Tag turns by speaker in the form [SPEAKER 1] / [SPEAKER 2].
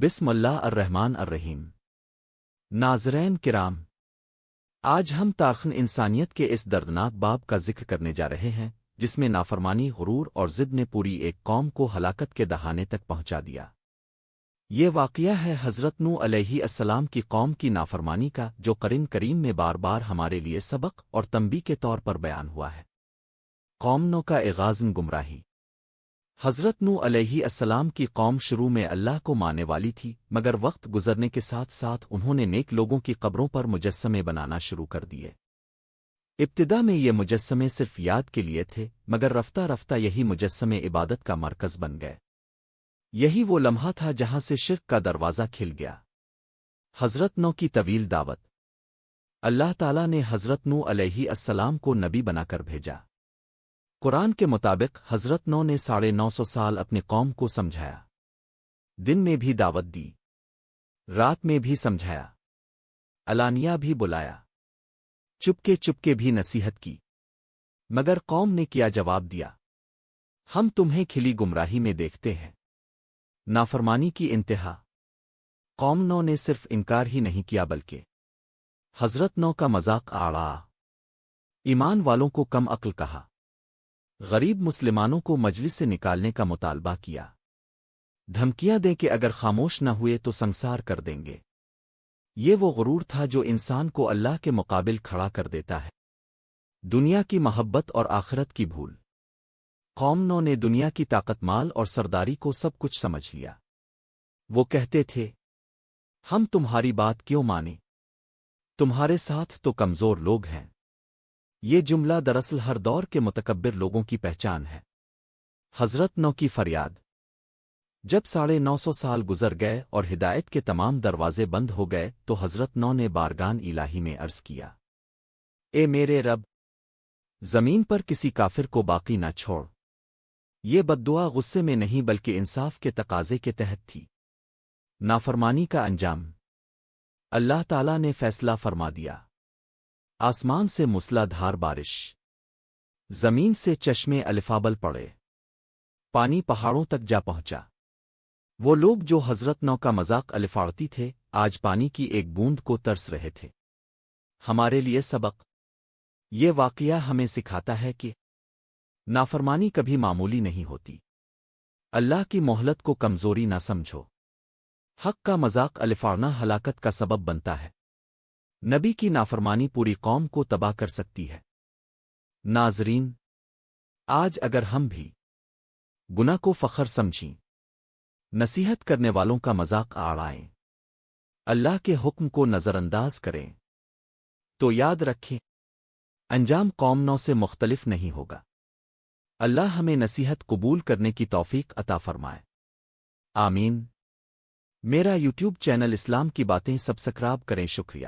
[SPEAKER 1] بسم اللہ الرحمن الرحیم۔ ناظرین کرام، آج ہم تارخن انسانیت کے اس دردناک باب کا ذکر کرنے جا رہے ہیں جس میں نافرمانی، غرور اور ضد نے پوری ایک قوم کو ہلاکت کے دہانے تک پہنچا دیا۔ یہ واقعہ ہے حضرت نوح علیہ السلام کی قوم کی نافرمانی کا، جو قرآن کریم میں بار بار ہمارے لیے سبق اور تنبیہ کے طور پر بیان ہوا ہے۔ قوم نوح کا اغاظن گمراہی۔ حضرت نوح علیہ السلام کی قوم شروع میں اللہ کو ماننے والی تھی، مگر وقت گزرنے کے ساتھ ساتھ انہوں نے نیک لوگوں کی قبروں پر مجسمے بنانا شروع کر دیے۔ ابتدا میں یہ مجسمے صرف یاد کے لیے تھے، مگر رفتہ رفتہ یہی مجسمے عبادت کا مرکز بن گئے۔ یہی وہ لمحہ تھا جہاں سے شرک کا دروازہ کھل گیا۔ حضرت نوح کی طویل دعوت۔ اللہ تعالیٰ نے حضرت نوح علیہ السلام کو نبی بنا کر بھیجا۔ قرآن کے مطابق حضرت نوح نے 950 سال اپنی قوم کو سمجھایا، دن میں بھی دعوت دی، رات میں بھی سمجھایا، علانیہ بھی بلایا، چپکے بھی نصیحت کی، مگر قوم نے کیا جواب دیا؟ ہم تمہیں کھلی گمراہی میں دیکھتے ہیں۔ نافرمانی کی انتہا۔ قوم نوح نے صرف انکار ہی نہیں کیا بلکہ حضرت نوح کا مذاق اڑایا، ایمان والوں کو کم عقل کہا، غریب مسلمانوں کو مجلس سے نکالنے کا مطالبہ کیا، دھمکیاں دیں کہ اگر خاموش نہ ہوئے تو سنسار کر دیں گے۔ یہ وہ غرور تھا جو انسان کو اللہ کے مقابل کھڑا کر دیتا ہے۔ دنیا کی محبت اور آخرت کی بھول۔ قوم نوح نے دنیا کی طاقت، مال اور سرداری کو سب کچھ سمجھ لیا۔ وہ کہتے تھے، ہم تمہاری بات کیوں مانیں؟ تمہارے ساتھ تو کمزور لوگ ہیں۔ یہ جملہ دراصل ہر دور کے متکبر لوگوں کی پہچان ہے۔ حضرت نوح کی فریاد۔ جب 950 سال گزر گئے اور ہدایت کے تمام دروازے بند ہو گئے تو حضرت نوح نے بارگان الہی میں عرض کیا، اے میرے رب، زمین پر کسی کافر کو باقی نہ چھوڑ۔ یہ بددعا غصے میں نہیں بلکہ انصاف کے تقاضے کے تحت تھی۔ نافرمانی کا انجام۔ اللہ تعالیٰ نے فیصلہ فرما دیا۔ آسمان سے موسلا دھار بارش، زمین سے چشمے الفابل پڑے، پانی پہاڑوں تک جا پہنچا۔ وہ لوگ جو حضرت نوح کا مذاق الفاڑتی تھے آج پانی کی ایک بوند کو ترس رہے تھے۔ ہمارے لیے سبق۔ یہ واقعہ ہمیں سکھاتا ہے کہ نافرمانی کبھی معمولی نہیں ہوتی۔ اللہ کی مہلت کو کمزوری نہ سمجھو۔ حق کا مذاق الفاڑنا ہلاکت کا سبب بنتا ہے۔ نبی کی نافرمانی پوری قوم کو تباہ کر سکتی ہے۔ ناظرین، آج اگر ہم بھی گناہ کو فخر سمجھیں، نصیحت کرنے والوں کا مذاق اڑائیں، اللہ کے حکم کو نظر انداز کریں، تو یاد رکھیں انجام قوم نوح سے مختلف نہیں ہوگا۔ اللہ ہمیں نصیحت قبول کرنے کی توفیق عطا فرمائے۔ آمین۔ میرا یوٹیوب چینل اسلام کی باتیں سبسکرائب کریں۔ شکریہ۔